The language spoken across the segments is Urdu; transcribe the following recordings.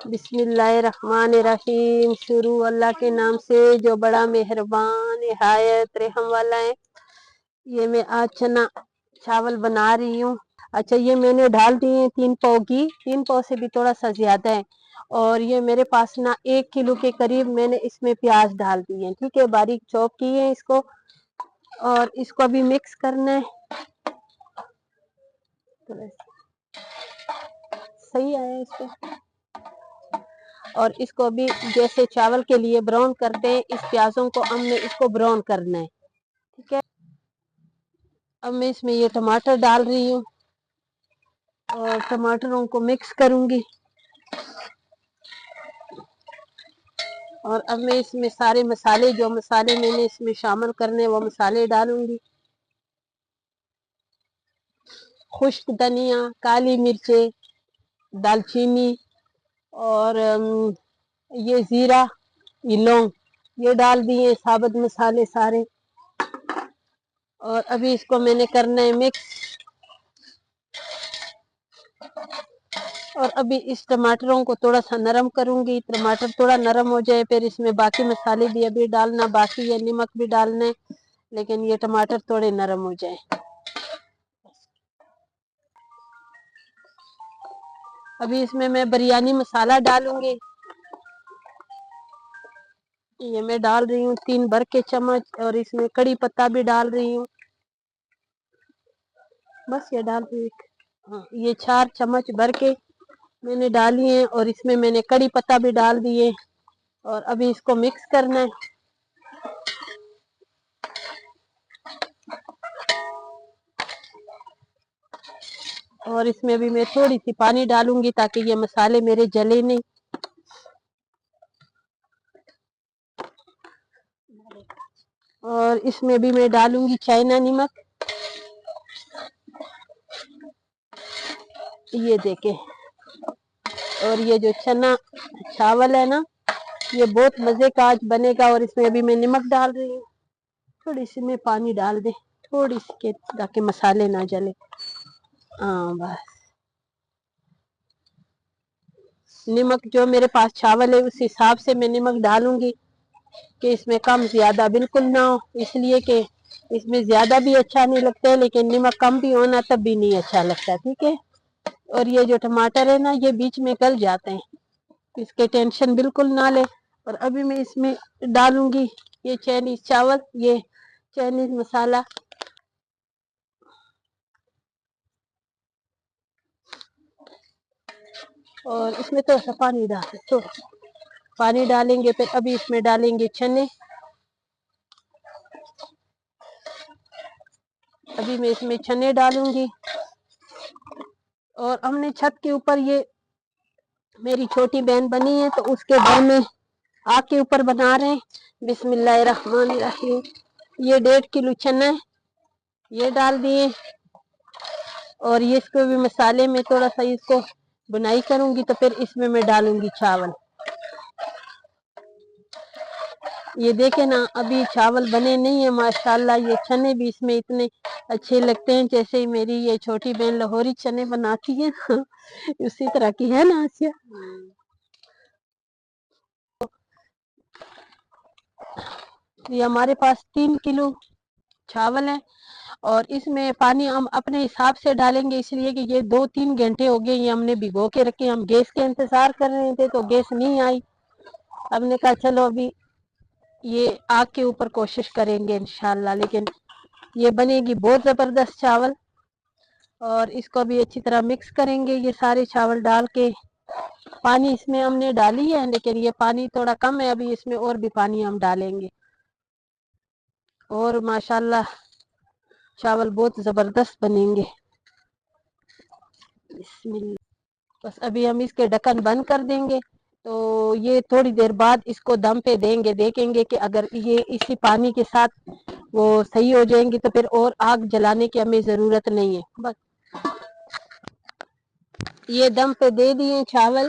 بسم اللہ الرحمن الرحیم، شروع اللہ کے نام سے جو بڑا مہربان نہایت رحم والا ہے۔ یہ میں آج چنا چاول بنا رہی ہوں۔ اچھا، یہ میں نے ڈال دی ہیں 3 پاؤ کی، 3 پاؤ سے بھی تھوڑا سا زیادہ ہے۔ اور یہ میرے پاس نا 1 کلو کے قریب میں نے اس میں پیاز ڈال دی ہیں، ٹھیک ہے، باریک چوپ کی ہے اس کو، اور اس کو بھی مکس کرنا ہے۔ صحیح آیا اس کو، اور اس کو بھی جیسے چاول کے لیے براؤن کرتے ہیں، اس پیازوں کو ہم نے اس کو براؤن کرنا ہے، ٹھیک ہے۔ اب میں اس میں یہ ٹماٹر ڈال رہی ہوں اور ٹماٹروں کو مکس کروں گی، اور اب میں اس میں سارے مسالے، جو مسالے میں نے اس میں شامل کرنے وہ مسالے ڈالوں گی۔ خشک دھنیا، کالی مرچیں، دال چینی، اور یہ زیرہ، یہ لونگ، یہ ڈال دیے ثابت مسالے سارے، اور ابھی اس کو میں نے کرنا ہے مکس۔ اور ابھی اس ٹماٹروں کو تھوڑا سا نرم کروں گی، ٹماٹر تھوڑا نرم ہو جائے پھر اس میں باقی مسالے بھی ابھی ڈالنا باقی ہے، نمک بھی ڈالنا ہے، لیکن یہ ٹماٹر تھوڑے نرم ہو جائیں۔ ابھی اس میں بریانی مسالہ ڈالوں گی، یہ میں ڈال رہی ہوں 3 بڑے کے چمچ، اور اس میں کڑی پتہ بھی ڈال رہی ہوں، بس یہ ڈال رہی ہوں، یہ 4 چمچ بھر کے میں نے ڈالی ہیں، اور اس میں نے کڑی پتہ بھی ڈال دیے، اور ابھی اس کو مکس کرنا ہے۔ اور اس میں بھی میں تھوڑی سی پانی ڈالوں گی تاکہ یہ مسالے میرے جلے نہیں۔ اور اس میں بھی میں ڈالوں گی چائنا نمک، یہ دیکھیں۔ اور یہ جو چنا چاول ہے نا، یہ بہت مزے کا آج بنے گا، اور اس میں بھی میں نمک ڈال رہی ہوں، تھوڑی سی میں پانی ڈال دیں، تھوڑی سی، تاکہ مسالے نہ جلے۔ ہاں بس، نمک جو میرے پاس چاول ہے اس حساب سے میں نمک ڈالوں گی، کہ اس میں کم زیادہ بالکل نہ ہو، اس لیے کہ اس میں زیادہ بھی اچھا نہیں لگتا ہے، لیکن نمک کم بھی ہونا تب بھی نہیں اچھا لگتا، ٹھیک ہے۔ اور یہ جو ٹماٹر ہے نا، یہ بیچ میں گل جاتے ہیں، اس کے ٹینشن بالکل نہ لے۔ اور ابھی میں اس میں ڈالوں گی یہ چائنیز چاول، یہ چائنیز مسالہ، اور اس میں تو پانی ڈال، تو پانی ڈالیں گے، پھر ابھی اس میں ڈالیں گے چنے، ابھی میں اس میں چنے ڈالوں گی۔ اور ہم نے چھت کے اوپر، یہ میری چھوٹی بہن بنی ہے تو اس کے گھر میں آگ کے اوپر بنا رہے ہیں۔ بسم اللہ الرحمن الرحیم، یہ 1.5 کلو چنا ہے، یہ ڈال دیے، اور یہ اس کو بھی مسالے میں تھوڑا سا اس کو بنائی کروں گی، تو پھر اس میں ڈالوں گی چاول۔ یہ دیکھیں نا، ابھی چاول بنے نہیں ہیں ماشاءاللہ، یہ چنے بھی اس میں اتنے اچھے لگتے ہیں جیسے ہی میری یہ چھوٹی بہن لاہوری چنے بناتی ہے اسی طرح کی ہے نا آسیہ۔ یہ ہمارے پاس 3 کلو چاول ہے، اور اس میں پانی ہم اپنے حساب سے ڈالیں گے، اس لیے کہ یہ 2-3 گھنٹے ہو گئے یہ ہم نے بھگو کے رکھے، ہم گیس کے انتظار کر رہے تھے تو گیس نہیں آئی، ہم نے کہا چلو ابھی یہ آگ کے اوپر کوشش کریں گے انشاءاللہ، لیکن یہ بنے گی بہت زبردست چاول۔ اور اس کو بھی اچھی طرح مکس کریں گے، یہ سارے چاول ڈال کے، پانی اس میں ہم نے ڈالی ہے لیکن یہ پانی تھوڑا کم ہے، ابھی اس میں اور بھی پانی ہم ڈالیں گے، اور ماشاءاللہ چاول بہت زبردست بنیں گے۔ بسم اللہ، بس ابھی ہم اس کے ڈھکن بند کر دیں گے، تو یہ تھوڑی دیر بعد اس کو دم پہ دیں گے، دیکھیں گے کہ اگر یہ اسی پانی کے ساتھ وہ صحیح ہو جائیں گے تو پھر اور آگ جلانے کی ہمیں ضرورت نہیں ہے۔ بس یہ دم پہ دے دیے چاول،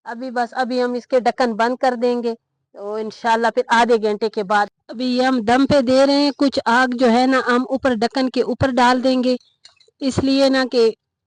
ابھی ہم اس کے ڈھکن بند کر دیں گے، تو انشاءاللہ پھر آدھے گھنٹے کے بعد، ابھی یہ ہم دم پہ دے رہے ہیں، کچھ آگ جو ہے نا ہم اوپر ڈھکن کے اوپر ڈال دیں گے، اس لیے نا کہ